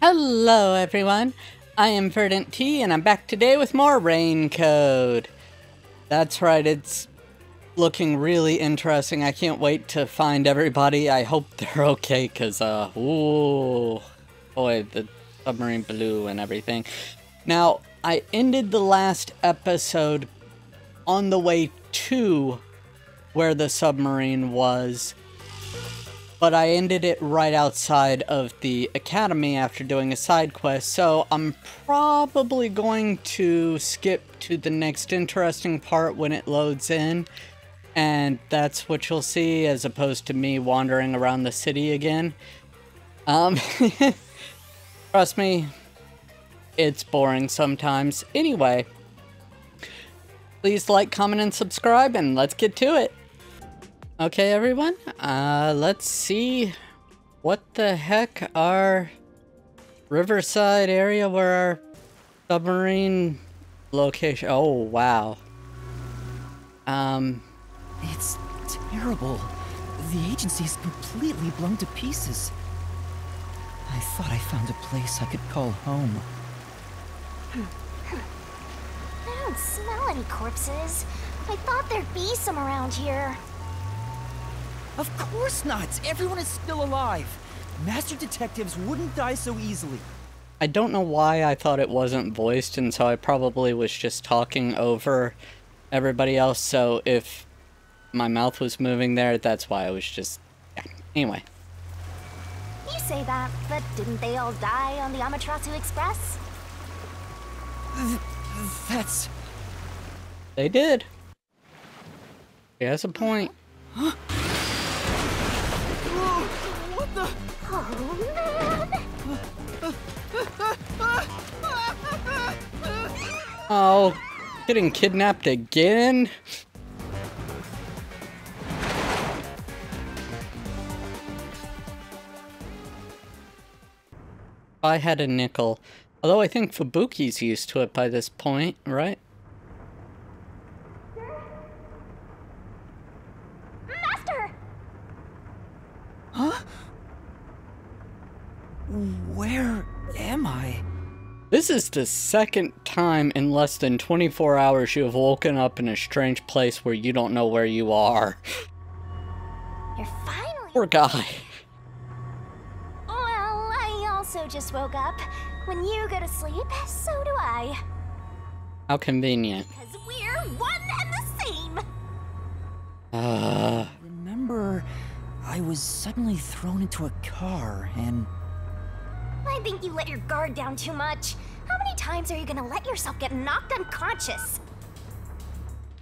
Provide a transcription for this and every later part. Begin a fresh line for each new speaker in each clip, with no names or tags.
Hello everyone, I am VerdantTea and I'm back today with more Rain Code. That's right, it's looking really interesting. I can't wait to find everybody. I hope they're okay because, ooh, boy, the submarine blue and everything. Now, I ended the last episode on the way to where the submarine was. But I ended it right outside of the academy after doing a side quest, so I'm probably going to skip to the next interesting part when it loads in, and that's what you'll see as opposed to me wandering around the city again. Trust me, it's boring sometimes. Anyway, please like, comment, and subscribe, and let's get to it. Okay, everyone, let's see what the heck our riverside area where our submarine location. Oh, wow.
It's terrible. The agency's completely blown to pieces. I thought I found a place I could call home.
I don't smell any corpses. I thought there'd be some around here.
Of course not! Everyone is still alive! Master detectives wouldn't die so easily.
I don't know why I thought it wasn't voiced, and so I probably was just talking over everybody else, so if my mouth was moving there, that's why I was just... yeah. Anyway.
You say that, but didn't they all die on the Amaterasu Express?
That's...
They did. He has a point.
Huh? What the?
Oh, man!
Oh, getting kidnapped again? I had a nickel. Although I think Fubuki's used to it by this point, right?
Master!
Huh? Where am I?
This is the second time in less than 24 hours you have woken up in a strange place where you don't know where you are.
You're finally...
Poor guy.
Well, I also just woke up. When you go to sleep, so do I.
How convenient.
Because we're one and the same!
Remember, I was suddenly thrown into a car and...
I think you let your guard down too much. How many times are you gonna let yourself get knocked unconscious?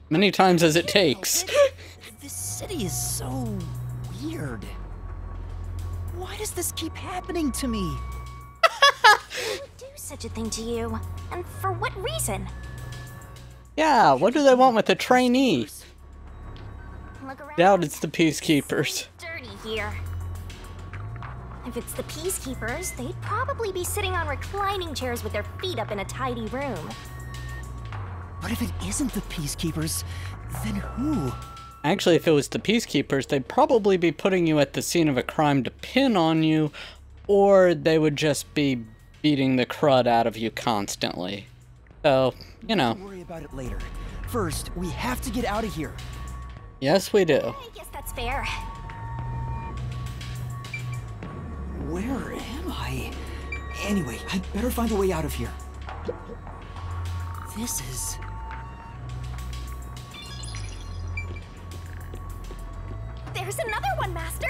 Many times as it takes.
This city is so weird. Why does this keep happening to me?
Who would do such a thing to you? And for what reason?
Yeah, what do they want with a trainee?
Look around.
Doubt it's the peacekeepers.
Dirty here. If it's the peacekeepers, they'd probably be sitting on reclining chairs with their feet up in a tidy room.
But if it isn't the peacekeepers, then who?
Actually, if it was the peacekeepers, they'd probably be putting you at the scene of a crime to pin on you, or they would just be beating the crud out of you constantly. So, you know.
We'll worry about it later. First, we have to get out of here.
Yes, we do.
I guess that's fair.
Where am I? Anyway, I'd better find a way out of here. This is...
There's another one, Master!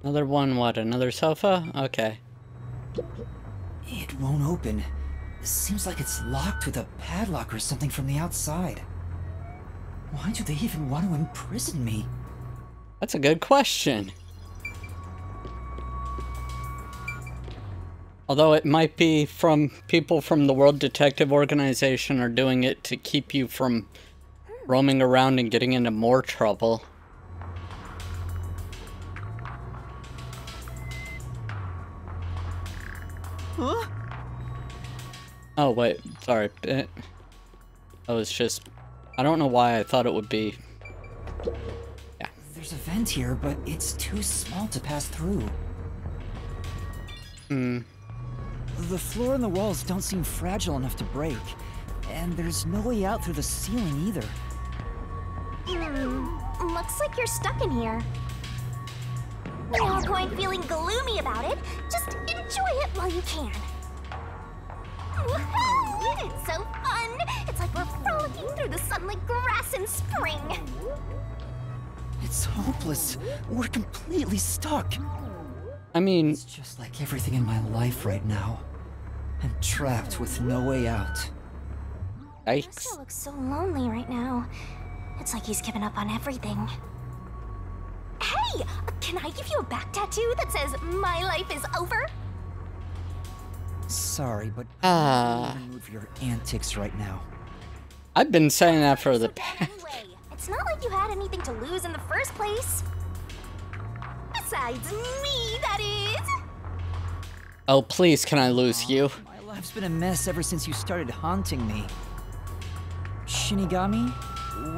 Another one, what? Another sofa? Okay.
It won't open. Seems like it's locked with a padlock or something from the outside. Why do they even want to imprison me?
That's a good question. Although it might be from people from the World Detective Organization are doing it to keep you from roaming around and getting into more trouble.
Huh?
Oh, wait. Sorry. I was just... I don't know why I thought it would be... Yeah.
There's a vent here, but it's too small to pass through. The floor and the walls don't seem fragile enough to break, and there's no way out through the ceiling either.
Looks like you're stuck in here. No point feeling gloomy about it. Just enjoy it while you can. Woohoo! It's so fun! It's like we're frolicking through the sun like grass in spring.
It's hopeless. We're completely stuck.
I mean,
It's just like everything in my life right now. I'm trapped with no way out.
yikes.
Buster looks so lonely right now. It's like he's given up on everything. Hey! Can I give you a back tattoo that says, "My life is over"?
Sorry, but
Ah.
I can't remove your antics right now.
I've been saying that for the
So bad
past.
anyway. It's not like you had anything to lose in the first place. Besides me, that is.
Oh, please, can I lose you?
My life's been a mess ever since you started haunting me. Shinigami,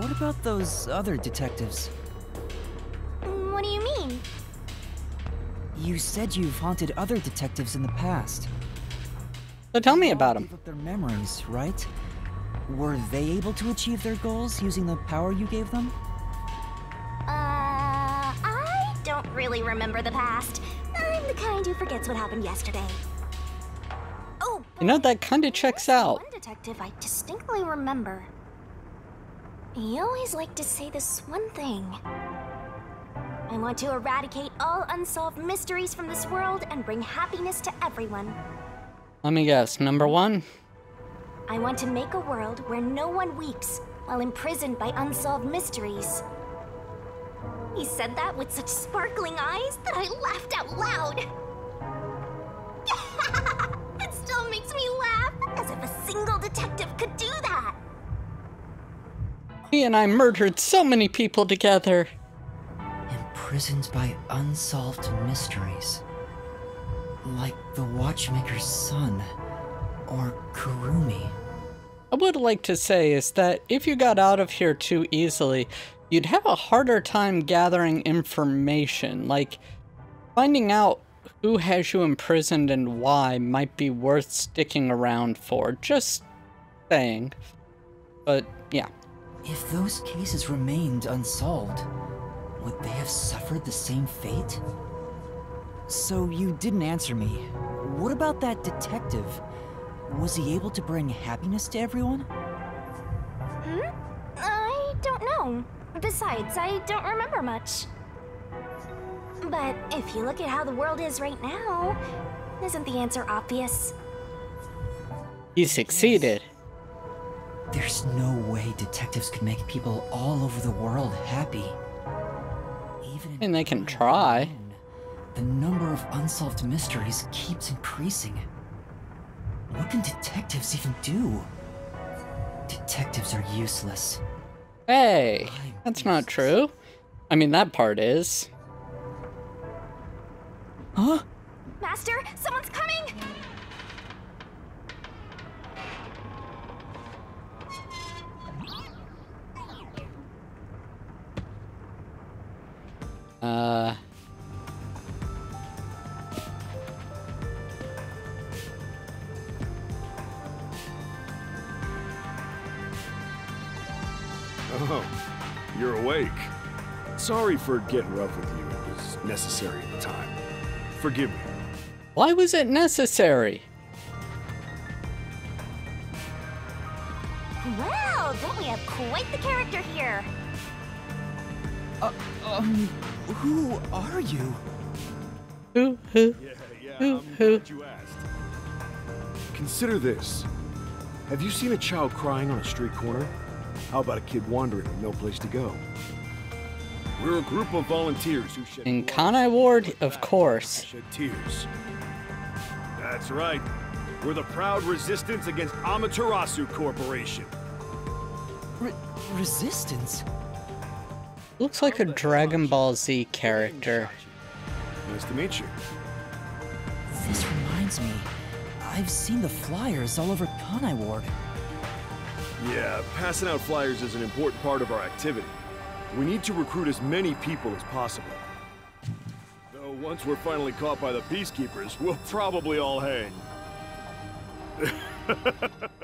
what about those other detectives?
What do you mean?
You said you've haunted other detectives in the past.
So tell me
They all
about them.
gave up their memories, right? Were they able to achieve their goals using the power you gave them?
I don't really remember the past. I'm the kind who forgets what happened yesterday. Oh,
You know, that kind of checks out.
one detective I distinctly remember. He always liked to say this one thing. I want to eradicate all unsolved mysteries from this world and bring happiness to everyone.
Let me guess. Number one?
I want to make a world where no one weeps while imprisoned by unsolved mysteries. He said that with such sparkling eyes that I laughed out loud. It still makes me laugh, as if a single detective could do that.
He and I murdered so many people together.
Imprisoned by unsolved mysteries. Like the Watchmaker's son, or Kurumi.
I would like to say is that if you got out of here too easily, you'd have a harder time gathering information. Like, finding out who has you imprisoned and why might be worth sticking around for. Just saying. But, yeah.
If those cases remained unsolved, would they have suffered the same fate? So you didn't answer me. What about that detective? Was he able to bring happiness to everyone?
I don't know. Besides, I don't remember much. But if you look at how the world is right now, isn't the answer obvious?
He succeeded.
There's no way detectives could make people all over the world happy. Even
And they can try.
The number of unsolved mysteries keeps increasing. What can detectives even do? Detectives are useless.
Hey, that's not true. I mean, that part is.
Huh?
Master, someone's coming!
Oh, you're awake. Sorry for getting rough with you. It was necessary at the time. Forgive me.
Why was it necessary?
Well, don't we have quite the character here?
Who are you?
Who?
Yeah,
Who-
I'm
who?
glad you asked. Consider this. Have you seen a child crying on a street corner? How about a kid wandering with no place to go? We're a group of volunteers who shed
In
blood,
Kanai Ward, of course.
shed tears. That's right. We're the proud resistance against Amaterasu Corporation.
Resistance?
Looks like a Dragon Ball Z character.
Nice to meet you.
This reminds me. I've seen the flyers all over Kanai Ward.
Yeah, passing out flyers is an important part of our activity. We need to recruit as many people as possible. Though Once we're finally caught by the peacekeepers, we'll probably all hang.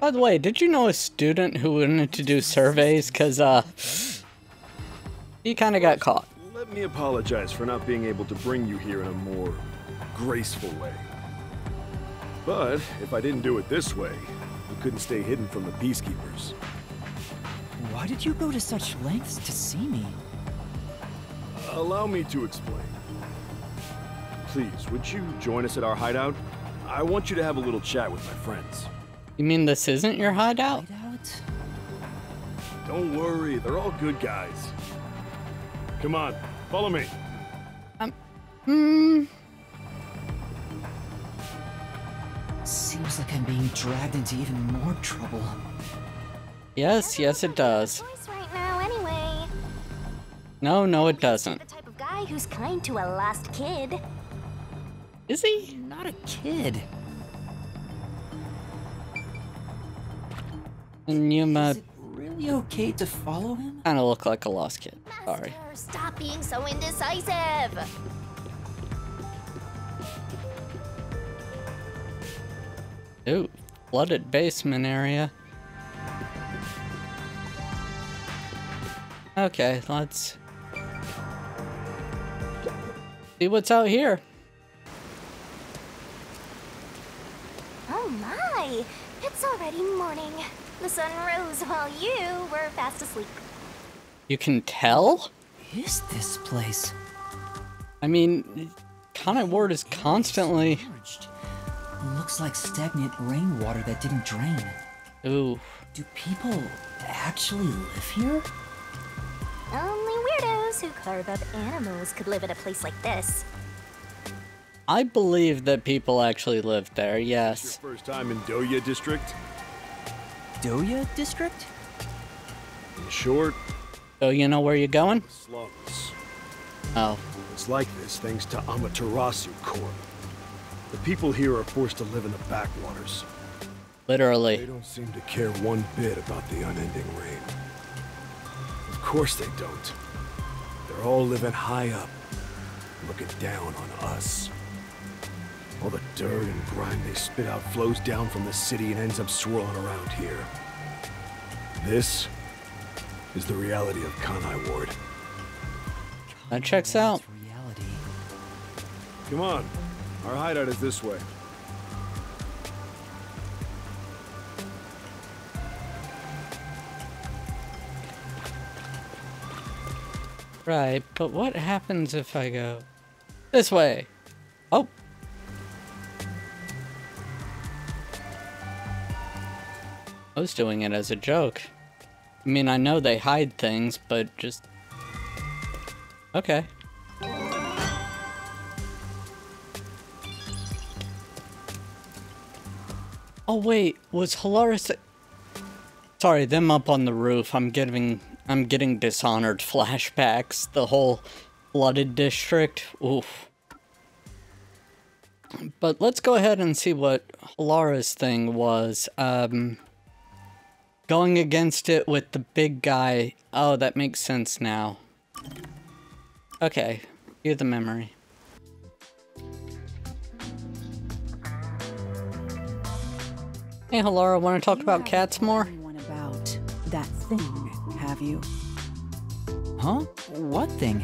By the way, did you know a student who wanted to do surveys? Cause, he kinda got caught.
Let me apologize for not being able to bring you here in a more graceful way. But if I didn't do it this way, we couldn't stay hidden from the peacekeepers.
Why did you go to such lengths to see me?
Allow me to explain. Please, would you join us at our hideout? I want you to have a little chat with my friends.
You mean this isn't your hideout?
Hideout?
Don't worry, they're all good guys. Come on, follow me.
Seems like I'm being dragged into even more trouble.
Yes, yes it does.
Choice right now, anyway.
No, it
The
doesn't.
type of guy who's kind to a lost kid.
Is he?
Not a kid.
And Yuma
Is it really okay to follow him?
kinda look like a lost kid. Sorry.
Master, stop being so indecisive.
Ooh, flooded basement area. Okay, let's see what's out here.
Oh my! It's already morning. The sun rose while you were fast asleep.
You can tell?
What is this place?
I mean, Connie Ward is constantly...
Purged. Looks like stagnant rainwater that didn't drain.
Ooh.
Do people actually live here?
Only weirdos who carve up animals could live in a place like this.
I believe that people actually live there,
Your
yes.
first time in Doya District?
Doya District?
In short,
So you know where you're going?
slums.
Oh.
It's like this thanks to Amaterasu Corp. The people here are forced to live in the backwaters. They
Literally.
don't seem to care one bit about the unending rain. Of course they don't. They're all living high up, looking down on us. All the dirt and grime they spit out flows down from the city and ends up swirling around here. This is the reality of Kanai Ward.
That checks out.
It's reality.
Come on, our hideout is this way.
Right, but what happens if I go this way? Oh. I was doing it as a joke. I mean, I know they hide things, but just... Okay. Oh wait, was Halara Sorry, them up on the roof. I'm getting Dishonored flashbacks. The whole flooded district. Oof. But let's go ahead and see what Halara's thing was. Going against it with the big guy. Oh, that makes sense now. Okay, here's the memory. Hey Halara, want to talk about cats more?
Anyone about that thing, have you?
Huh? What thing?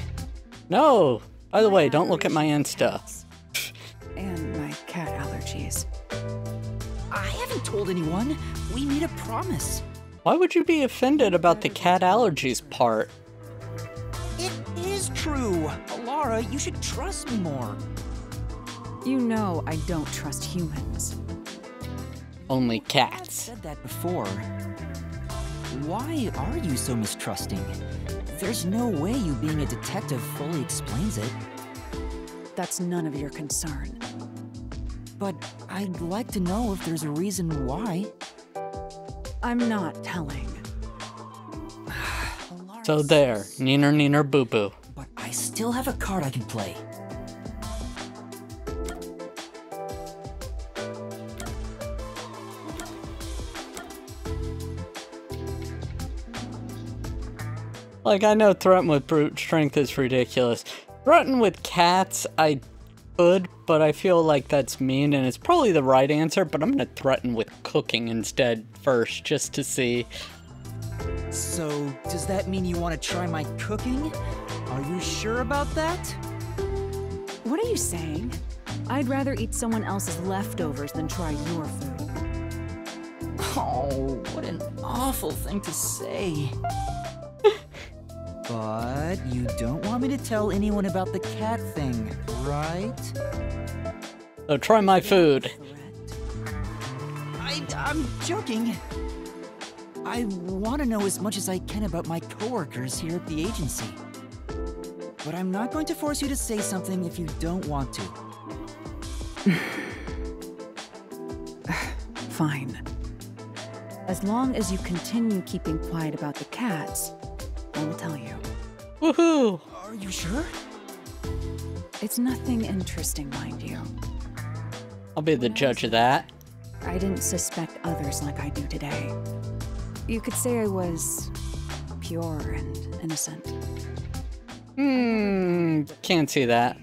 No! By the way, don't look at my Insta.
And my cat allergies.
I haven't told anyone. We made a promise.
Why would you be offended about the cat allergies part?
It is true. Halara, you should trust me more.
You know I don't trust humans.
Only
I've
cats.
said that before. Why are you so mistrusting? There's no way you being a detective fully explains it.
That's none of your concern.
But I'd like to know if there's a reason why.
I'm not telling.
Halara
So there, neener neener boo boo.
But I still have a card I can play.
Like, I know threaten with brute strength is ridiculous. Threaten with cats, I Could, but I feel like that's mean, and it's probably the right answer, but I'm gonna threaten with cooking instead first, just to see.
So, does that mean you want to try my cooking? Are you sure about that?
What are you saying? I'd rather eat someone else's leftovers than try your food.
Oh, what an awful thing to say. But you don't want me to tell anyone about the cat thing, right?
So try my food.
I'm joking. I want to know as much as I can about my coworkers here at the agency. But I'm not going to force you to say something if you don't want to.
Fine. As long as you continue keeping quiet about the cats, I will tell you.
Woohoo!
Are you sure?
It's nothing interesting, mind you.
I'll be the judge of that.
I didn't suspect others like I do today. You could say I was pure and innocent.
Can't see that.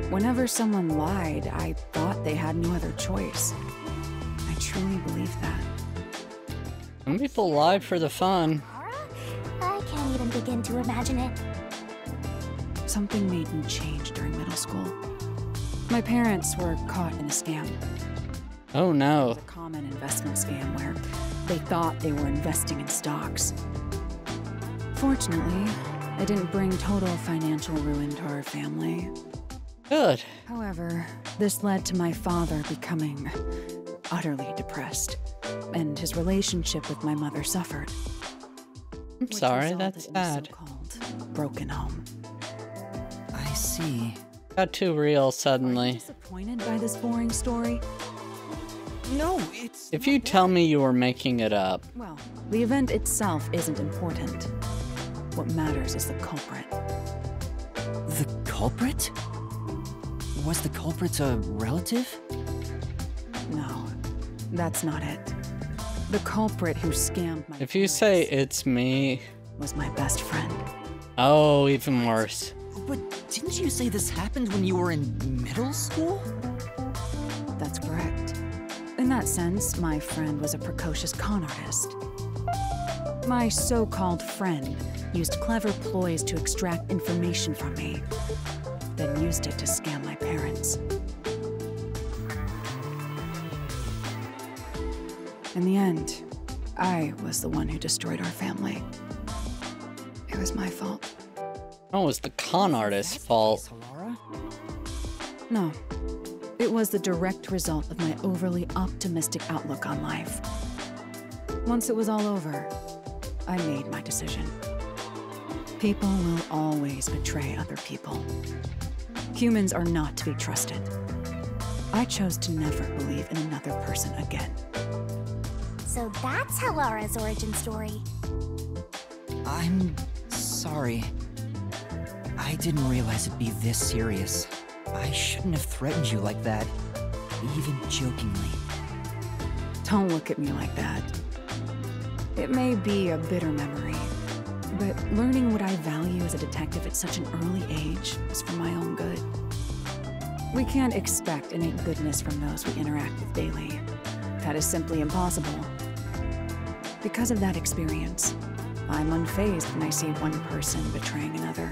Whenever someone lied, I thought they had no other choice. I truly believe that.
Some people lie for the fun.
I can't even begin to imagine it.
Something made me change during middle school. My parents were caught in a scam.
Oh no.
A common investment scam where they thought they were investing in stocks. Fortunately, it didn't bring total financial ruin to our family.
Good.
However, this led to my father becoming utterly depressed, and his relationship with my mother suffered.
I'm sorry, that's sad.
So-called broken home.
I see.
Got too real
Are you
suddenly.
disappointed by this boring story?
No, it's...
If you tell me you were making it up,
Well, the event itself isn't important. What matters is the culprit.
The culprit? Was the culprit a relative?
No, that's not it. The culprit who scammed my
if you say it's me,
was my best friend.
oh, even worse.
But didn't you say this happened when you were in middle school?
That's correct. In that sense, my friend was a precocious con artist. My so-called friend used clever ploys to extract information from me, then used it to scam my parents. In the end, I was the one who destroyed our family. It was my fault.
Oh, it was the con artist's fault.
Halara?
No, it was the direct result of my overly optimistic outlook on life. Once it was all over, I made my decision. People will always betray other people. Humans are not to be trusted. I chose to never believe in another person again.
So that's Halara's origin story.
I'm sorry. I didn't realize it'd be this serious. I shouldn't have threatened you like that, even jokingly.
Don't look at me like that. It may be a bitter memory, but learning what I value as a detective at such an early age was for my own good. We can't expect innate goodness from those we interact with daily. That is simply impossible. Because of that experience, I'm unfazed when I see one person betraying another.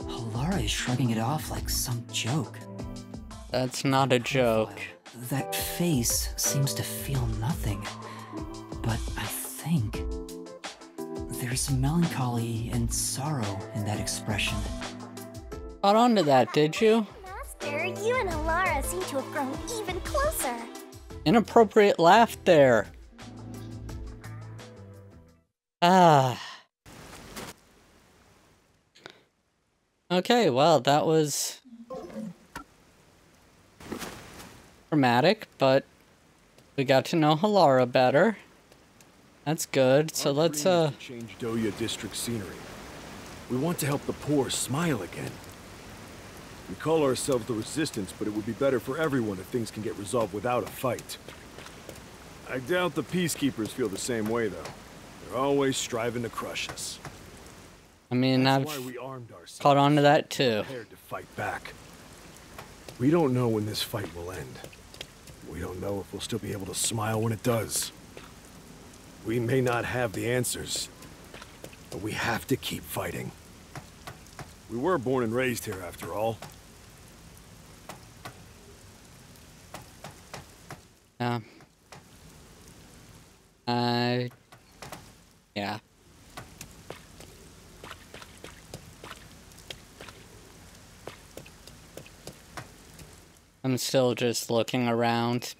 Halara is shrugging it off like some joke.
That's not a joke.
That face seems to feel nothing. But I think there's melancholy and sorrow in that expression.
Caught on to that, did you?
Master, you and Halara seem to have grown even closer.
Inappropriate laugh there. Ah. Okay, well, that was dramatic, but we got to know Halara better. That's good. So let's
change Doya district scenery. We want to help the poor smile again. We call ourselves the Resistance, but it would be better for everyone if things can get resolved without a fight. I doubt the Peacekeepers feel the same way, though. They're always striving to crush us.
I mean,
That's
I've
why we armed ourselves,
caught on to that too.
prepared to fight back. We don't know when this fight will end. We don't know if we'll still be able to smile when it does. We may not have the answers, but we have to keep fighting. We were born and raised here, after all.
Yeah. Yeah. I'm still just looking around.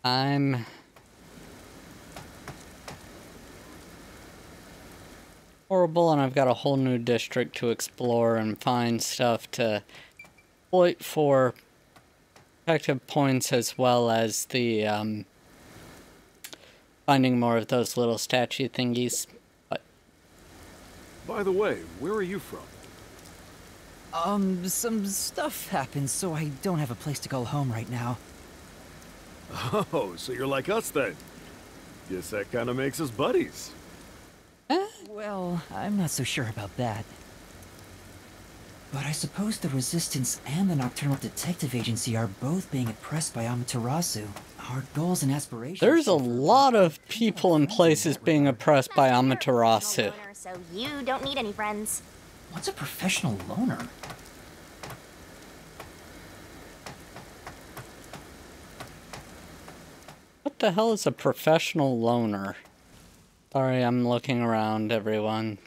I'm horrible, and I've got a whole new district to explore and find stuff to exploit for protective points, as well as the finding more of those little statue thingies. But
By the way, where are you from?
Some stuff happened, so I don't have a place to call home right now.
Oh, so you're like us then. Guess that kind of makes us buddies.
Well, I'm not so sure about that. But I suppose the Resistance and the Nocturnal Detective Agency are both being oppressed by Amaterasu. Our goals and aspirations...
There's a lot of people and places being oppressed by Amaterasu.
So you don't need any friends.
What's a professional loner?
What the hell is a professional loner? Sorry, I'm looking around, everyone.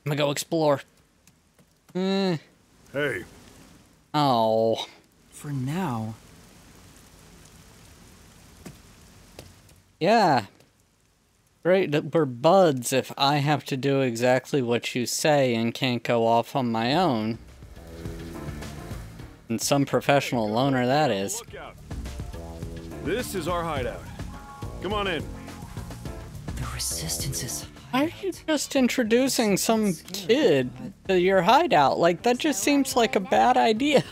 I'm gonna go explore.
Hey.
Oh.
For now...
Yeah. Great that we're buds if I have to do exactly what you say and can't go off on my own. And some professional loner that is.
Look out. This is our hideout. Come on in.
The Resistance is...
Why are you just introducing some kid to your hideout? Like, that just seems like a bad idea.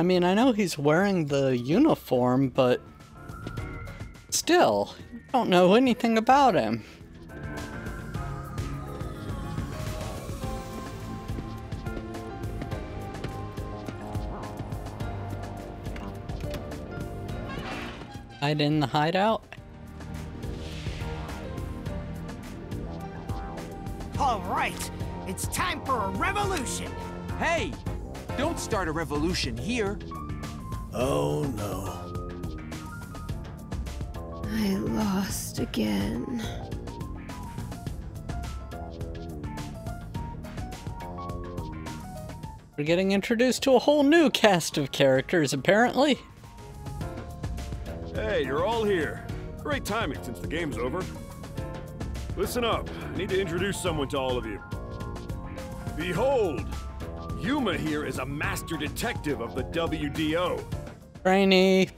I mean, I know he's wearing the uniform, but still, you don't know anything about him. Hide in the hideout?
All right, it's time for a revolution.
Hey! Don't start a revolution here.
Oh no.
I lost again.
We're getting introduced to a whole new cast of characters, apparently.
Hey, you're all here. Great timing since the game's over. Listen up. I need to introduce someone to all of you. Behold! Yuma here is a master detective of the WDO.
Trainee.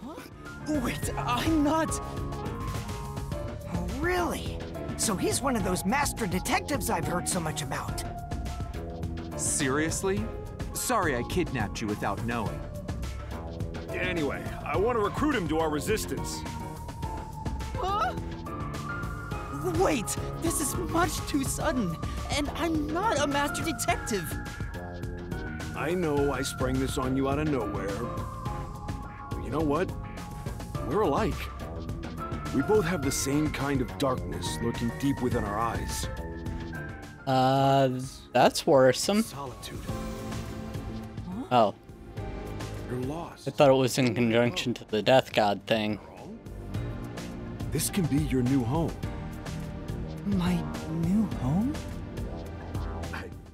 Wait, I'm not... Really? So he's one of those master detectives I've heard so much about.
Seriously? Sorry I kidnapped you without knowing.
Anyway, I want to recruit him to our resistance.
Huh? Wait, this is much too sudden, and I'm not a master detective.
I know I sprang this on you out of nowhere. But you know what? We're alike. We both have the same kind of darkness lurking deep within our eyes.
That's worrisome.
Solitude.
Oh,
You're lost.
I thought it was in conjunction to the death god thing.
This can be your new home.
My new home?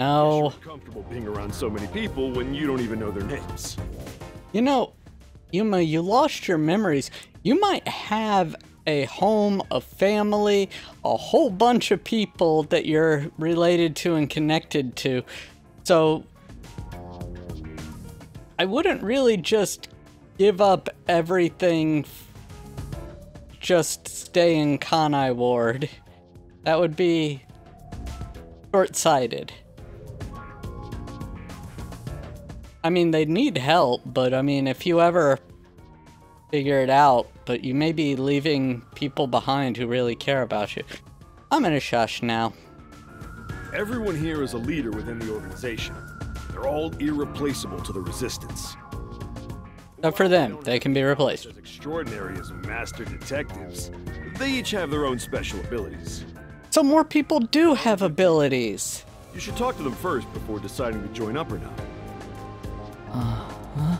No.
You're comfortable being around so many people when you don't even know their names.
You know, Yuma, you lost your memories. You might have a home, a family, a whole bunch of people that you're related to and connected to. So I wouldn't really just give up everything, just stay in Kanai Ward. That would be short-sighted. I mean, they need help, but I mean, if you ever figure it out, but you may be leaving people behind who really care about you. I'm gonna shush now.
Everyone here is a leader within the organization. They're all irreplaceable to the Resistance.
But for them, they can be replaced.
As extraordinary as master detectives, they each have their own special abilities.
So more people do have abilities.
You should talk to them first before deciding to join up or not.
Huh?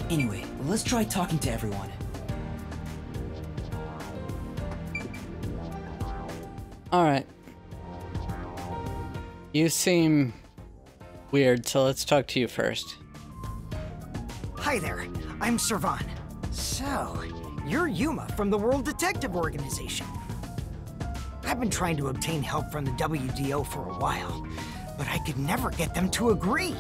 Anyway, let's try talking to everyone.
Alright. You seem weird, so let's talk to you first.
Hi there, I'm Servan. So, you're Yuma from the World Detective Organization. I've been trying to obtain help from the WDO for a while, but I could never get them to agree.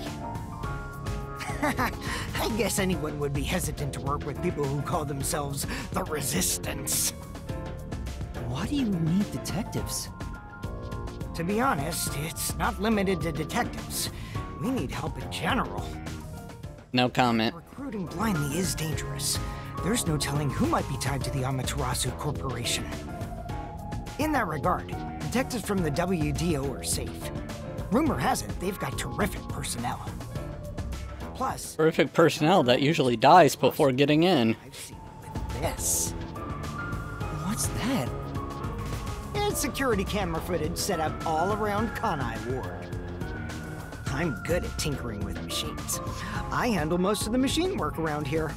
I guess anyone would be hesitant to work with people who call themselves the Resistance.
Why do you need detectives?
To be honest, it's not limited to detectives. We need help in general.
No comment.
Recruiting blindly is dangerous. There's no telling who might be tied to the Amaterasu Corporation. In that regard, detectives from the WDO are safe. Rumor has it they've got terrific personnel. Plus,
Terrific personnel that usually dies before getting in.
I've seen with this.
What's that?
It's security camera footage set up all around Kanai Ward. I'm good at tinkering with machines. I handle most of the machine work around here.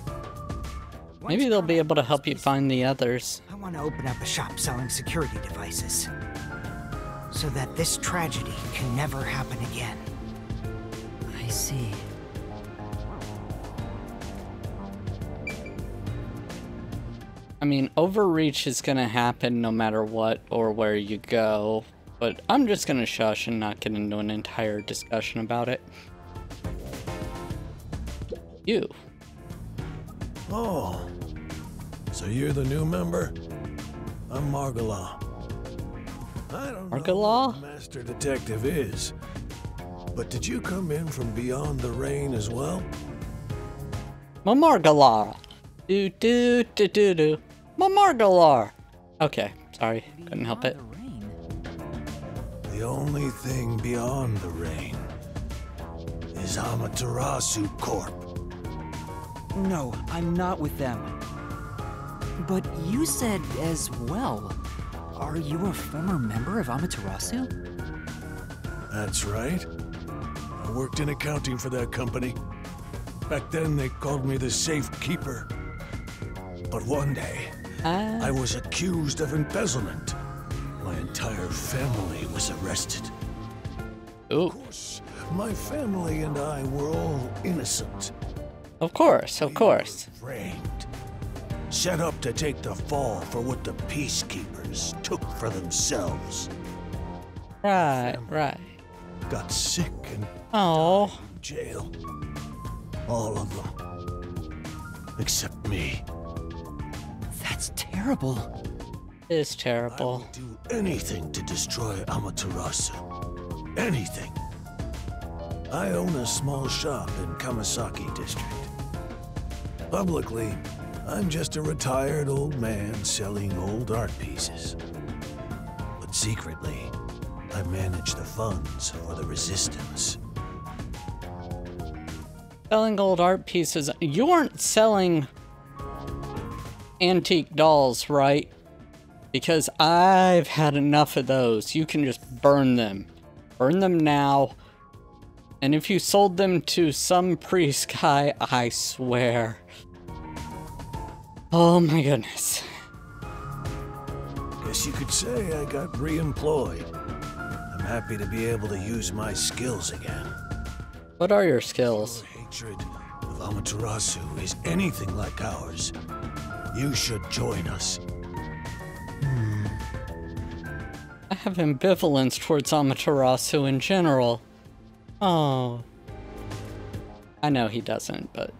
Maybe they'll be able to help you find the others.
I want to open up a shop selling security devices, so that this tragedy can never happen again.
I see.
I mean, overreach is gonna happen no matter what or where you go, but I'm just gonna shush and not get into an entire discussion about it. You.
Oh, so you're the new member? I'm Margala. I don't know
Margala?
what the master detective is, but did you come in from beyond the rain as well?
Mamargalar. Do do do do do. Mamargalar. Okay, sorry, couldn't help it.
The only thing beyond the rain is Amaterasu Corp.
No, I'm not with them. But you said as well. Are you a former member of Amaterasu?
That's right. I worked in accounting for that company. Back then they called me the safekeeper. But one day, I was accused of embezzlement. My entire family was arrested.
Ooh.
Of course, my family and I were all innocent.
Of course, of course.
Framed. Set up to take the fall for what the peacekeepers took for themselves.
Right, right.
Got sick and
Oh.
in jail. All of them. Except me.
That's terrible.
It's
I
terrible.
will do anything to destroy Amaterasu. Anything. I own a small shop in Kamasaki District. Publicly, I'm just a retired old man selling old art pieces. But secretly, I manage the funds for the Resistance.
Selling old art pieces. You aren't selling antique dolls, right? Because I've had enough of those. You can just burn them. Burn them now. And if you sold them to some priest guy, I swear. Oh my goodness.
Guess you could say I got re-employed. I'm happy to be able to use my skills again.
What are your skills?
Your hatred of Amaterasu is anything like ours. You should join us.
I have ambivalence towards Amaterasu in general. Oh. I know he doesn't, but...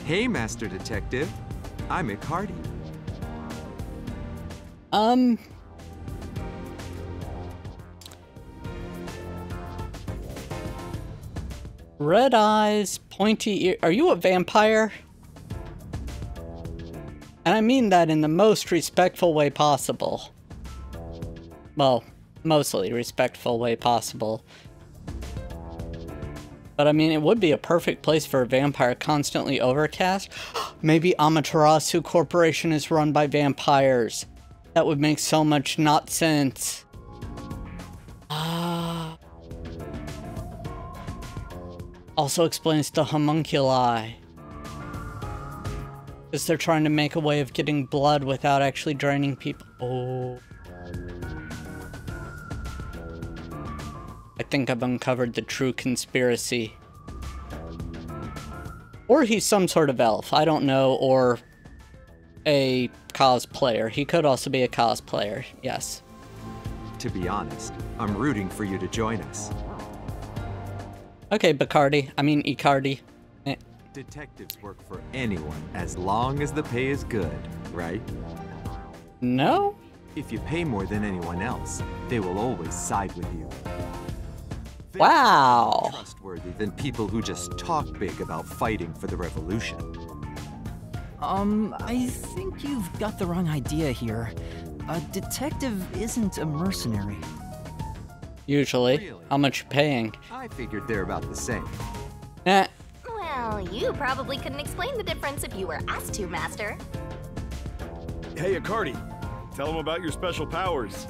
Hey, Master Detective. I'm Mick Hardy.
Red eyes, pointy ear. Are you a vampire? And I mean that in the most respectful way possible. Well, mostly respectful way possible. But I mean, it would be a perfect place for a vampire, constantly overcast. Maybe Amaterasu Corporation is run by vampires. That would make so much not sense. Also explains the homunculi. Because they're trying to make a way of getting blood without actually draining people. Oh. I think I've uncovered the true conspiracy. Or he's some sort of elf, I don't know, or a cosplayer. He could also be a cosplayer, yes.
To be honest, I'm rooting for you to join us.
Okay, Icardi.
Detectives work for anyone as long as the pay is good, right?
No?
If you pay more than anyone else, they will always side with you.
Wow.
More trustworthy than people who just talk big about fighting for the revolution.
I think you've got the wrong idea here. A detective isn't a mercenary.
Usually.
Really?
How much you paying?
I figured they're about the same.
Well, you probably couldn't explain the difference if you were asked to, Master.
Hey, Icardi. Tell them about your special powers.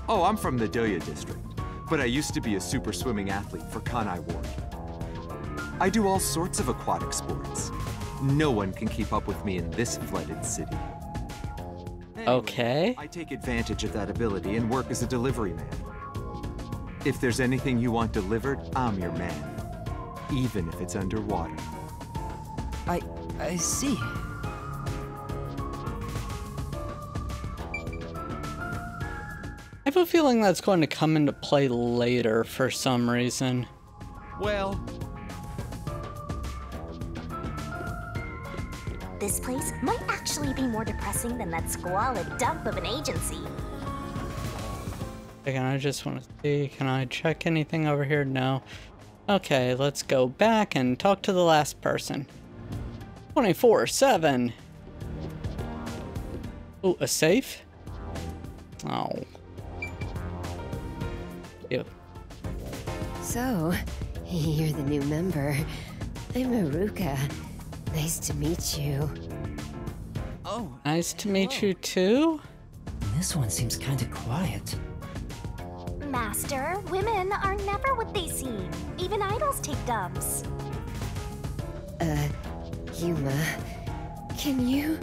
Oh, I'm from the Doya district, but I used to be a super swimming athlete for Kanai Ward. I do all sorts of aquatic sports. No one can keep up with me in this flooded city. Anyway,
Okay.
I take advantage of that ability and work as a delivery man. If there's anything you want delivered, I'm your man. Even if it's underwater.
I see.
I have a feeling that's going to come into play later for some reason.
Well,
This place might actually be more depressing than that squalid dump of an agency.
Again, I just want to see, can I check anything over here? No. Okay, let's go back and talk to the last person. 24/7. Oh, a safe? Oh. Ew.
So, you're the new member. I'm Maruka. Nice to meet you.
Oh,
Nice to meet you too?
this one seems kinda quiet.
Master, women are never what they seem. Even idols take dumps.
Yuma, can you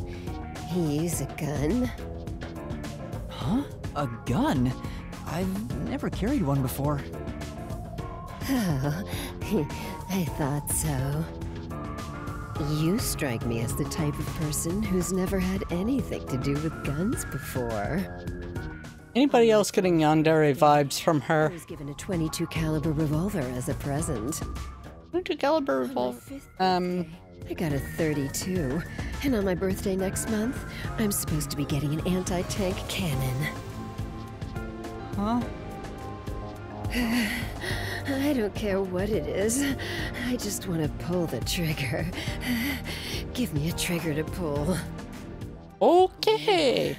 use a gun?
Huh? A gun? I've never carried one before.
Oh, I thought so. You strike me as the type of person who's never had anything to do with guns before.
Anybody else getting yandere vibes from
I
her?
was given a .22 caliber revolver as a present.
22 caliber revolver.
I got a .32, and on my birthday next month, I'm supposed to be getting an anti-tank cannon.
Huh?
I don't care what it is. I just want to pull the trigger. Give me a trigger to pull.
Okay.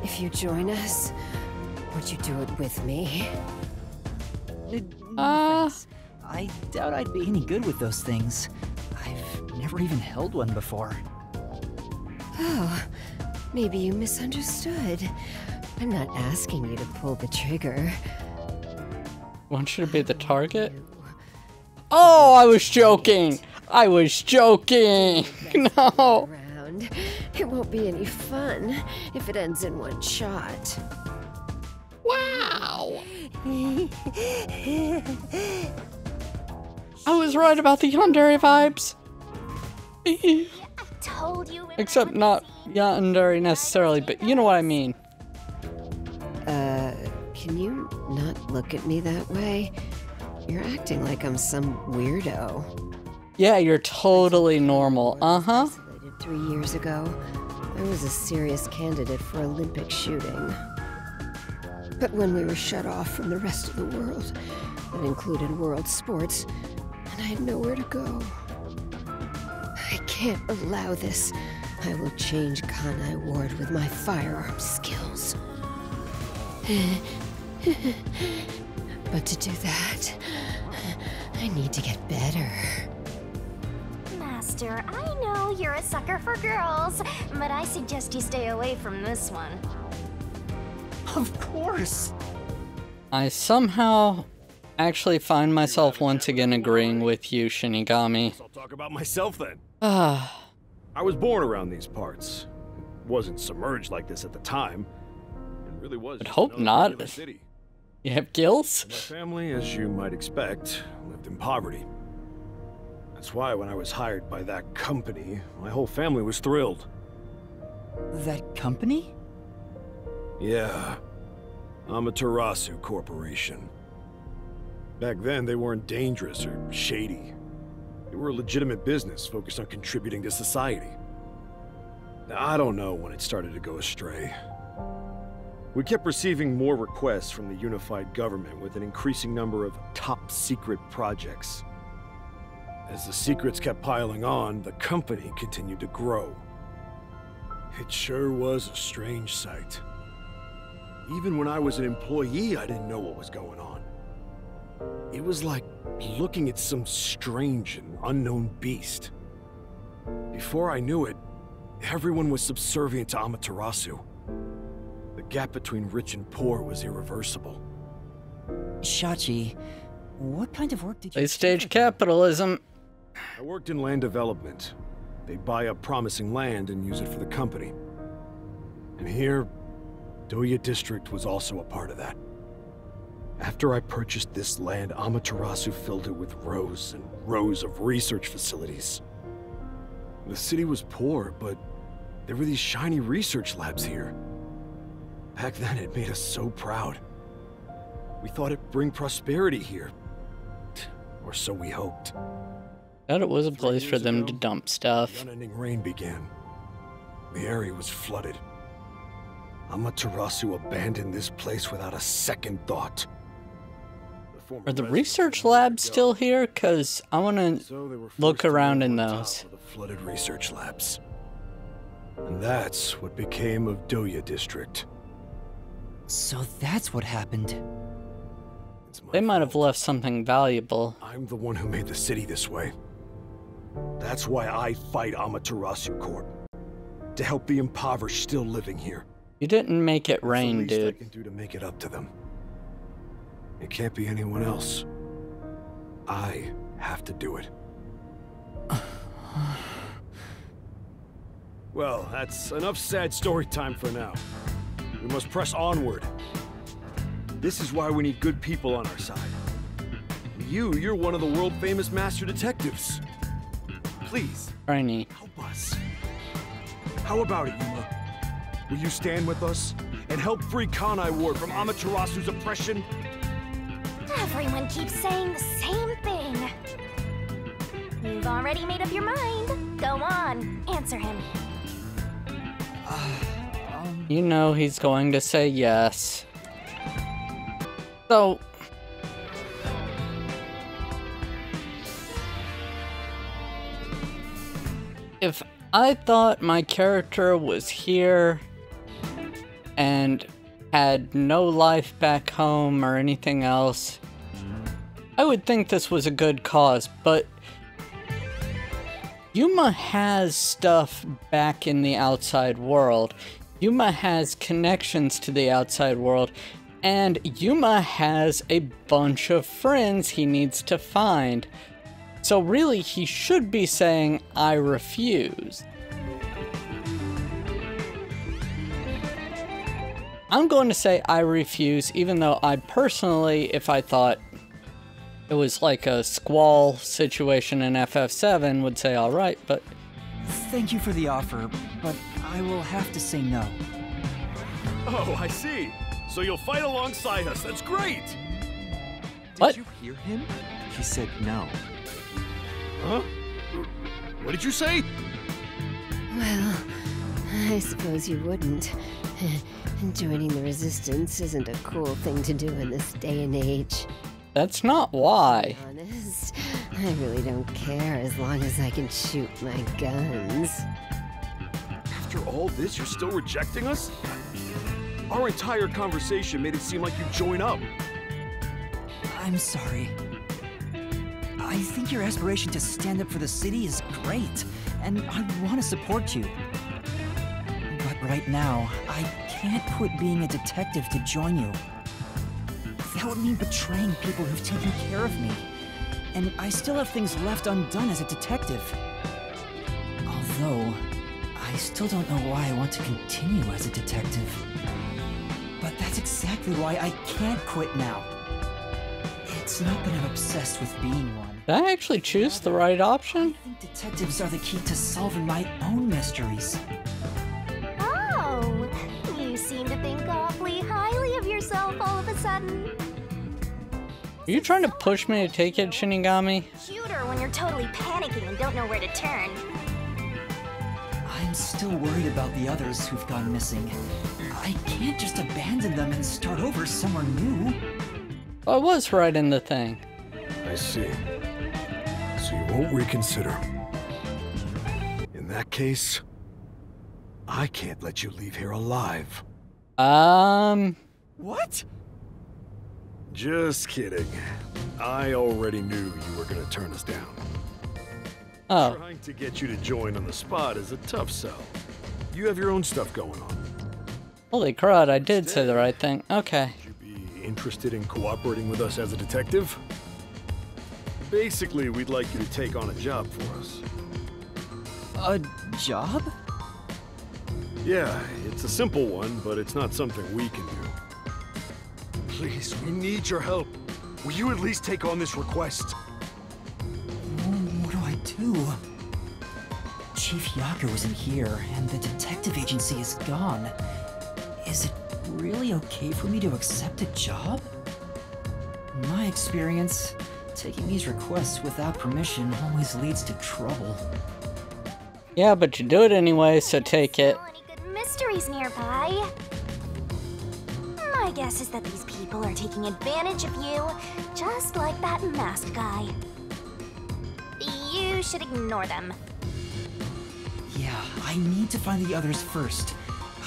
If you join us, would you do it with me?
No thanks. I doubt I'd be any good with those things. I've never even held one before.
Oh, maybe you misunderstood. I'm not asking you to pull the trigger.
Want you to be the target? Oh, I was joking. I was joking. No.
Around. It won't be any fun if it ends in one shot.
Wow. I was right about the yandere vibes.
I told you.
Except not yandere necessarily, but you know what I mean.
Can you not look at me that way? You're acting like I'm some weirdo.
Yeah, you're totally normal. Uh-huh.
3 years ago, I was a serious candidate for Olympic shooting. But when we were shut off from the rest of the world, that included world sports, and I had nowhere to go. I can't allow this. I will change Kanai Ward with my firearm skills. But to do that, I need to get better.
Master, I know you're a sucker for girls, but I suggest you stay away from this one.
Of course.
I somehow actually find myself once again agreeing with you, Shinigami.
I'll talk about myself then.
Ah.
I was born around these parts. Wasn't submerged like this at the time. It really was.
I'd hope not.
City.
You have gills?
My family, as you might expect, lived in poverty. That's why when I was hired by that company, my whole family was thrilled.
That company?
Yeah. Amaterasu Corporation. Back then, they weren't dangerous or shady. They were a legitimate business focused on contributing to society. Now, I don't know when it started to go astray. We kept receiving more requests from the unified government with an increasing number of top-secret projects. As the secrets kept piling on, the company continued to grow. It sure was a strange sight. Even when I was an employee, I didn't know what was going on. It was like looking at some strange and unknown beast. Before I knew it, everyone was subservient to Amaterasu. The gap between rich and poor was irreversible.
Shachi, what kind of work did you do?
Late-stage capitalism.
I worked in land development. They'd buy up promising land and use it for the company. And here, Doya District was also a part of that. After I purchased this land, Amaterasu filled it with rows and rows of research facilities. The city was poor, but there were these shiny research labs here. Back then, it made us so proud. We thought it'd bring prosperity here. Or so we hoped.
Thought it was a place for them to dump stuff.
The unending rain began. The area was flooded. Amaterasu abandoned this place without a second thought.
Are the research labs still here? Because I want to look around in those.
The flooded research labs. And that's what became of Doya District.
So that's what happened.
They might have left something valuable.
I'm the one who made the city this way. That's why I fight Amaterasu Corp. To help the impoverished still living here.
You didn't make it rain, dude.
I can do to make it up to them. It can't be anyone else. I have to do it. Well, that's enough sad story time for now. We must press onward. This is why we need good people on our side. You're one of the world-famous master detectives. Please,
Rainy.
help us. How about it, Yuma? Will you stand with us and help free Kanai Ward from Amaterasu's oppression?
Everyone keeps saying the same thing. You've already made up your mind. Go on, answer him.
You know he's going to say yes. So... if I thought my character was here and had no life back home or anything else, I would think this was a good cause, but Yuma has stuff back in the outside world. Yuma has connections to the outside world, and Yuma has a bunch of friends he needs to find. So really, he should be saying, I refuse. I'm going to say I refuse, even though I personally, if I thought it was like a squall situation in FF7, would say alright, but...
Thank you for the offer, but I will have to say no.
Oh, I see. So you'll fight alongside us. That's great!
What?
Did you hear him? He said no.
Huh? What did you say?
Well, I suppose you wouldn't. Joining the Resistance isn't a cool thing to do in this day and age.
That's not why.
To be honest, I really don't care as long as I can shoot my guns.
After all this, you're still rejecting us? Our entire conversation made it seem like you'd join up.
I'm sorry. I think your aspiration to stand up for the city is great, and I want to support you. But right now, I can't quit being a detective to join you. That would mean betraying people who've taken care of me. And I still have things left undone as a detective. Although, I still don't know why I want to continue as a detective. But that's exactly why I can't quit now. It's not that I'm obsessed with being one.
Did I actually choose the right option?
I think detectives are the key to solving my own mysteries.
Oh, you seem to think awfully highly of yourself all of a sudden.
Are you trying to push me to take it, Shinigami?
Cuter when you're totally panicking and don't know where to turn.
I'm still worried about the others who've gone missing. I can't just abandon them and start over somewhere new.
I was right in the thing.
I see. So you won't reconsider. In that case, I can't let you leave here alive.
What?
Just kidding. I already knew you were gonna turn us down.
Oh.
Trying to get you to join on the spot is a tough sell. You have your own stuff going on.
Holy crud, I did say the right thing. Okay.
Would you be interested in cooperating with us as a detective? Basically, we'd like you to take on a job for us.
A job?
Yeah, it's a simple one, but it's not something we can do. Please, we need your help. Will you at least take on this request?
What do I do? Chief Yaku isn't here, and the detective agency is gone. Is it really okay for me to accept a job? In my experience, taking these requests without permission always leads to trouble.
Yeah, but you do it anyway, so take it.
Any good mysteries nearby? My guess is that these people are taking advantage of you, just like that masked guy. You should ignore them.
Yeah, I need to find the others first.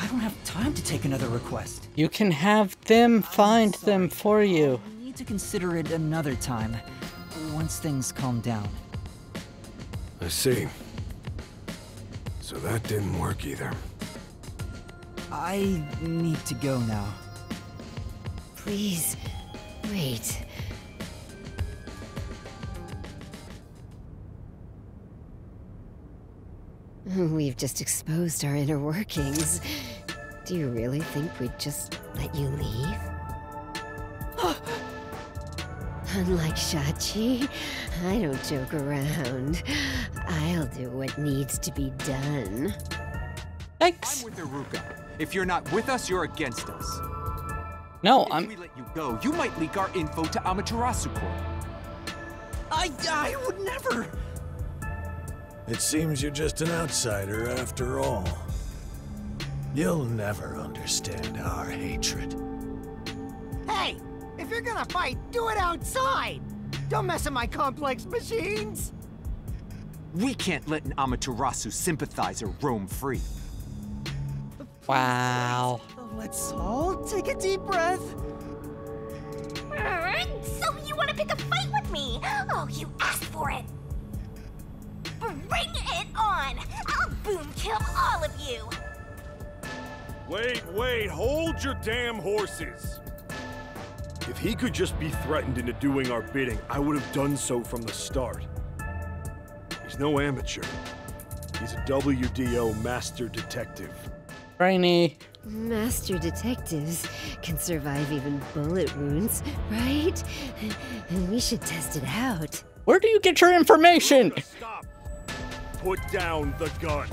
I don't have time to take another request.
You can have them find them for you.
I need to consider it another time, once things calm down.
I see. So that didn't work either.
I need to go now.
Please, wait. We've just exposed our inner workings. Do you really think we'd just let you leave? Unlike Shachi, I don't joke around. I'll do what needs to be done.
Thanks.
I'm with Iruka. If you're not with us, you're against us.
No,
If we let you go, you might leak our info to Amaterasu Corp.
I would never.
It seems you're just an outsider after all. You'll never understand our hatred.
Hey, if you're gonna fight, do it outside. Don't mess with my complex machines.
We can't let an Amaterasu sympathizer roam free.
Wow.
Let's all take a deep breath.
So you want to pick a fight with me? Oh, you asked for it. Bring it on! I'll boom kill all of you!
Wait, hold your damn horses! If he could just be threatened into doing our bidding, I would have done so from the start. He's no amateur. He's a WDO master detective.
Brainy.
Master detectives can survive even bullet wounds, right? And we should test it out.
Where do you get your information?
Stop! Put down the gun.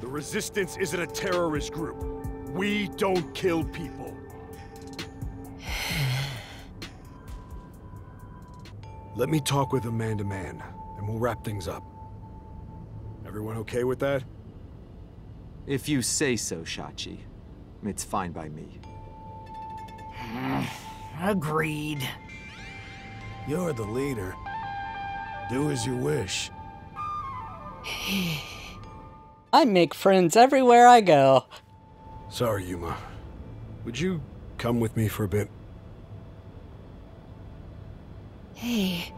The Resistance isn't a terrorist group. We don't kill people. Let me talk with him man to man, and we'll wrap things up. Everyone okay with that?
If you say so, Shachi. It's fine by me.
Agreed.
You're the leader. Do as you wish.
I make friends everywhere I go.
Sorry, Yuma. Would you come with me for a bit?
Hey,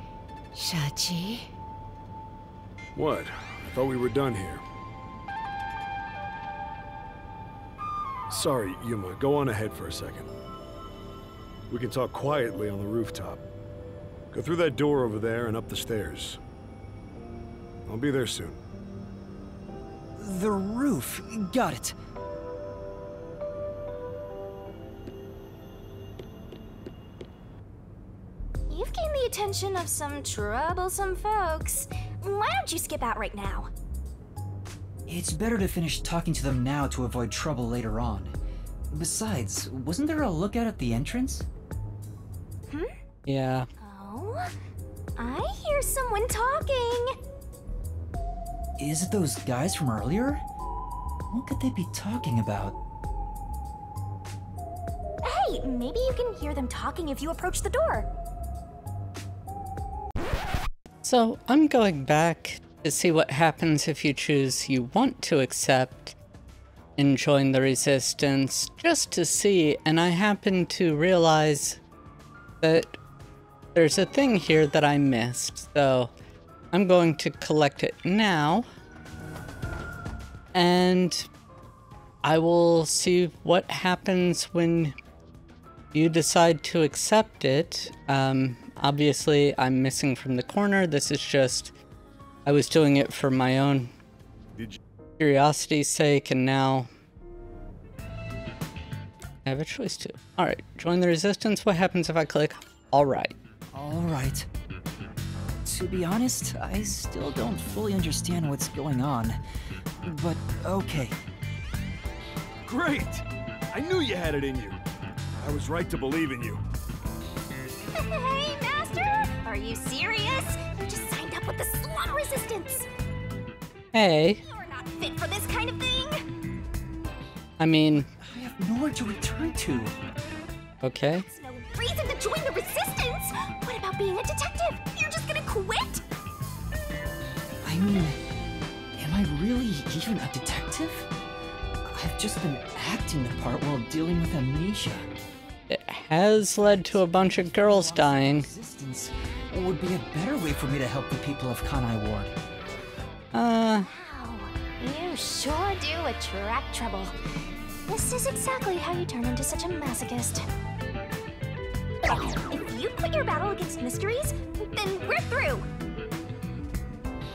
Shachi.
What? I thought we were done here. Sorry, Yuma. Go on ahead for a second. We can talk quietly on the rooftop. Go through that door over there and up the stairs. I'll be there soon.
The roof. Got it.
You've gained the attention of some troublesome folks. Why don't you skip out right now?
It's better to finish talking to them now to avoid trouble later on. Besides, wasn't there a lookout at the entrance?
Yeah.
Oh, I hear someone talking.
Is it those guys from earlier? What could they be talking about?
Hey, maybe you can hear them talking if you approach the door.
So I'm going back to see what happens if you choose you want to accept and join the resistance, just to see, and I happen to realize that there's a thing here that I missed, so I'm going to collect it now, and I will see what happens when you decide to accept it. Obviously, I'm missing from the corner. This is just, I was doing it for my own curiosity's sake, and now I have a choice to. Alright, join the resistance. What happens if I click alright?
Alright. To be honest, I still don't fully understand what's going on. But okay.
Great! I knew you had it in you. I was right to believe in you.
Hey, Master! Are you serious? You just signed up with the slum resistance!
Hey.
You're not fit for this kind of thing!
I mean...
I have nowhere to return to.
Okay.
That's no reason to join the resistance! What about being a detective? You're just gonna quit?
I mean, am I really even a detective? I've just been acting the part while dealing with amnesia.
It has led to a bunch of girls dying.
Resistance would be a better way for me to help the people of Kanai Ward.
Wow, you sure do attract trouble. This is exactly how you turn into such a masochist. If you quit your battle against mysteries, then we're through.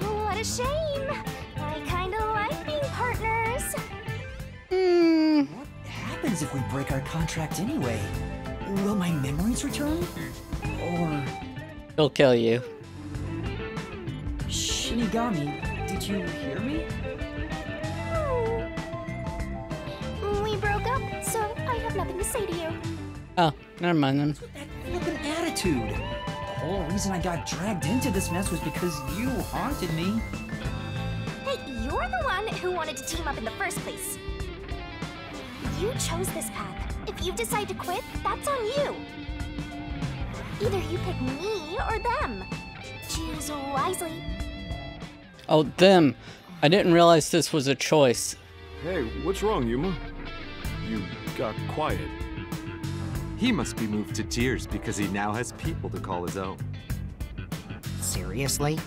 What a shame. I kinda like being partners.
What happens if we break our contract anyway? Will my memories return? Or...
He'll kill you.
Shinigami, did you hear me?
We broke up, so I have nothing to say to you.
Oh, never mind then.
That flippin' attitude! The whole reason I got dragged into this mess was because you haunted me.
Hey, you're the one who wanted to team up in the first place. You chose this path. If you decide to quit, that's on you. Either you pick me or them. Choose wisely.
Oh, them. I didn't realize this was a choice.
Hey, what's wrong, Yuma? You got quiet.
He must be moved to tears because he now has people to call his own.
Seriously?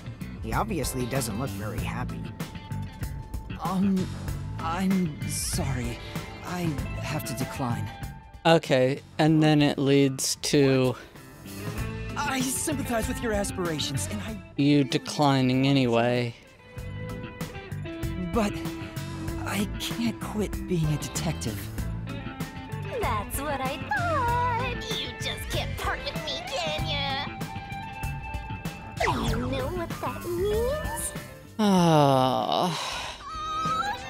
He obviously doesn't look very happy.
I'm sorry. I have to decline.
Okay, and then it leads to
I sympathize with your aspirations, and
you declining anyway.
But I can't quit being a detective.
That's what I thought. You just can't part with me, can ya? You know what that means?
Ah.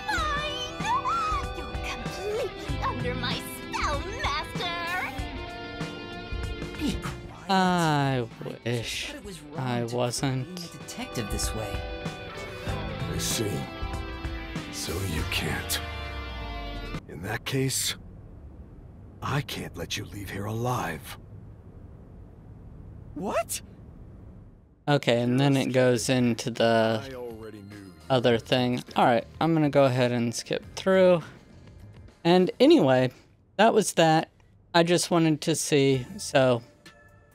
Fine. You're completely under my spell, Master.
Be quiet.
I wish
But it was wrong
I
to
wasn't.
being a detective this way.
I see. So you can't. In that case, I can't let you leave here alive.
What?
Okay, and then it goes into the other thing. Alright, I'm gonna go ahead and skip through. And anyway, that was that. I just wanted to see, so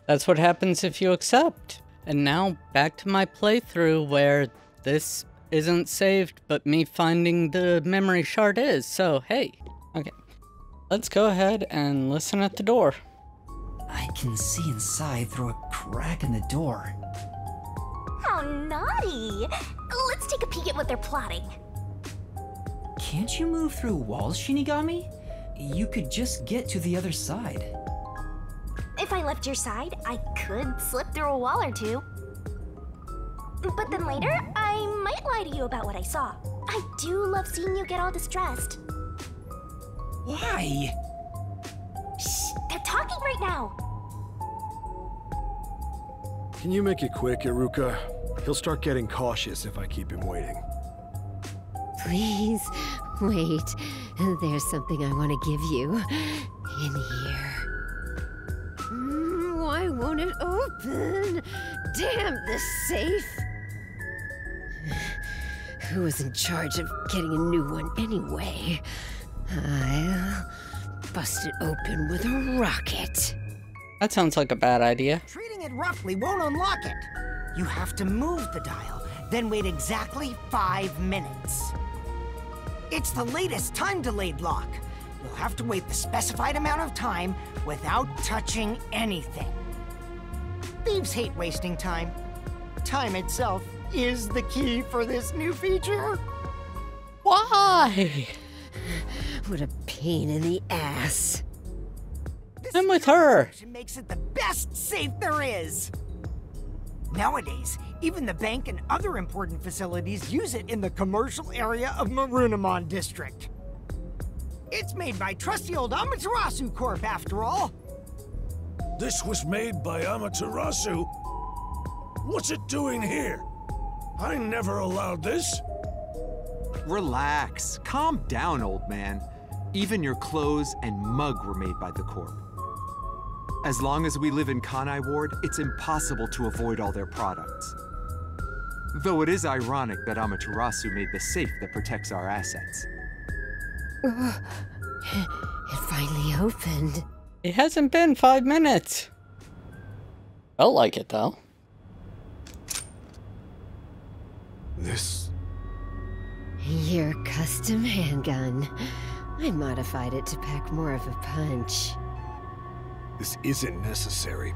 that's what happens if you accept. And now back to my playthrough where this isn't saved, but me finding the memory shard is. So, hey. Okay. Let's go ahead and listen at the door.
I can see inside through a crack in the door.
How naughty! Let's take a peek at what they're plotting.
Can't you move through walls, Shinigami? You could just get to the other side.
If I left your side, I could slip through a wall or two. But then later, I might lie to you about what I saw. I do love seeing you get all distressed.
Why?
Shh, they're talking right now.
Can you make it quick, Iruka? He'll start getting cautious if I keep him waiting.
Please, wait. There's something I want to give you. In here. Why won't it open? Damn this safe! Who was in charge of getting a new one anyway? I'll bust it open with a rocket.
That sounds like a bad idea.
Treating it roughly won't unlock it. You have to move the dial, then wait exactly 5 minutes. It's the latest time-delayed lock. You'll have to wait the specified amount of time without touching anything. Thieves hate wasting time. Time itself is the key for this new feature.
Why?
What a pain in the ass.
I'm with her.
Makes it the best safe there is. Nowadays, even the bank and other important facilities use it in the commercial area of Marunimon District. It's made by trusty old Amaterasu Corp, after all.
This was made by Amaterasu? What's it doing here? I never allowed this.
Relax. Calm down, old man. Even your clothes and mug were made by the Corp. As long as we live in Kanai Ward, it's impossible to avoid all their products. Though it is ironic that Amaterasu made the safe that protects our assets.
It finally opened.
It hasn't been 5 minutes. Felt like it, though.
This...
Your custom handgun. I modified it to pack more of a punch.
This isn't necessary.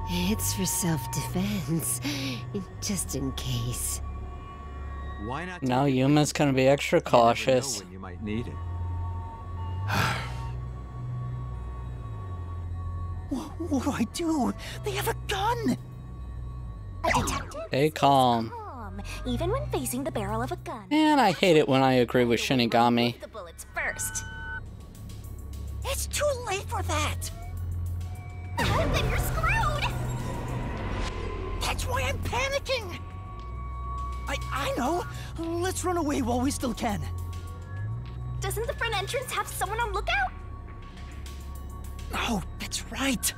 It's for self-defense, just in case.
Why not?
Now Yuma's gonna be extra cautious.
You never know when you might need it.
What do I do? They have a gun!
Stay calm.
Even when facing the barrel of a gun.
Man, I hate it when I agree with Shinigami.
The bullets first.
It's too late for that!
Then you're screwed!
That's why I'm panicking! I know! Let's run away while we still can.
Doesn't the front entrance have someone on lookout?
Oh, that's right!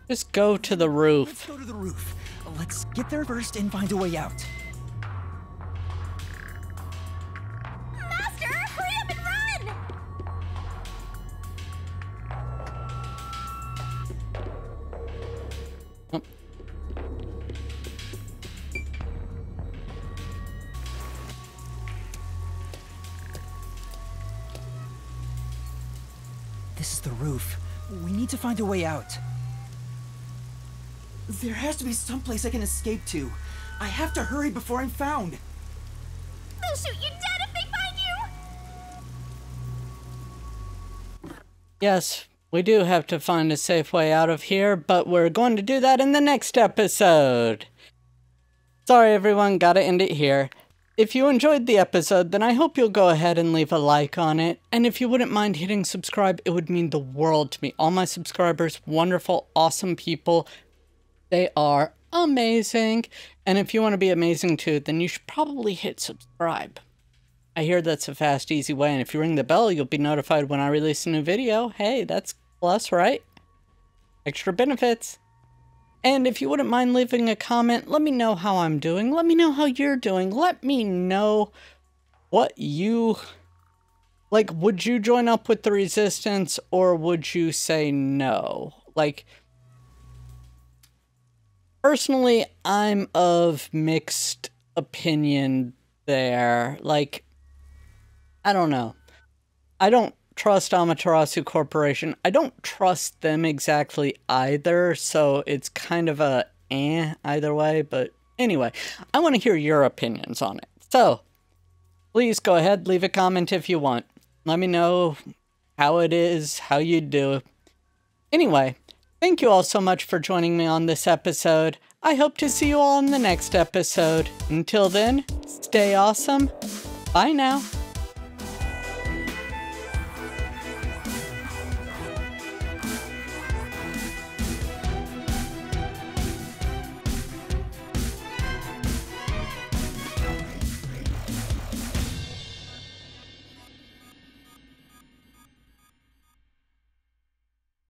Just go to the roof.
Let's go to the roof. Let's get there first and find a way out.
Master, hurry up and run!
Oh.
This is the roof. We need to find a way out. There has to be some place I can escape to. I have to hurry before I'm found.
They'll shoot you dead if they find you!
Yes, we do have to find a safe way out of here, but we're going to do that in the next episode. Sorry everyone, gotta end it here. If you enjoyed the episode, then I hope you'll go ahead and leave a like on it. And if you wouldn't mind hitting subscribe, it would mean the world to me. All my subscribers, wonderful, awesome people. They are amazing. And if you want to be amazing too, then you should probably hit subscribe. I hear that's a fast, easy way. And if you ring the bell, you'll be notified when I release a new video. Hey, that's plus, right? Extra benefits. And if you wouldn't mind leaving a comment, let me know how I'm doing. Let me know how you're doing. Let me know what you... Like, would you join up with the Resistance, or would you say no? Like, personally, I'm of mixed opinion there. Like, I don't know. I don't trust Amaterasu Corporation. I don't trust them exactly either, so it's kind of a either way. But anyway, I want to hear your opinions on it. So, please go ahead, leave a comment if you want. Let me know how it is, how you do. Anyway, thank you all so much for joining me on this episode. I hope to see you all in the next episode. Until then, stay awesome. Bye now.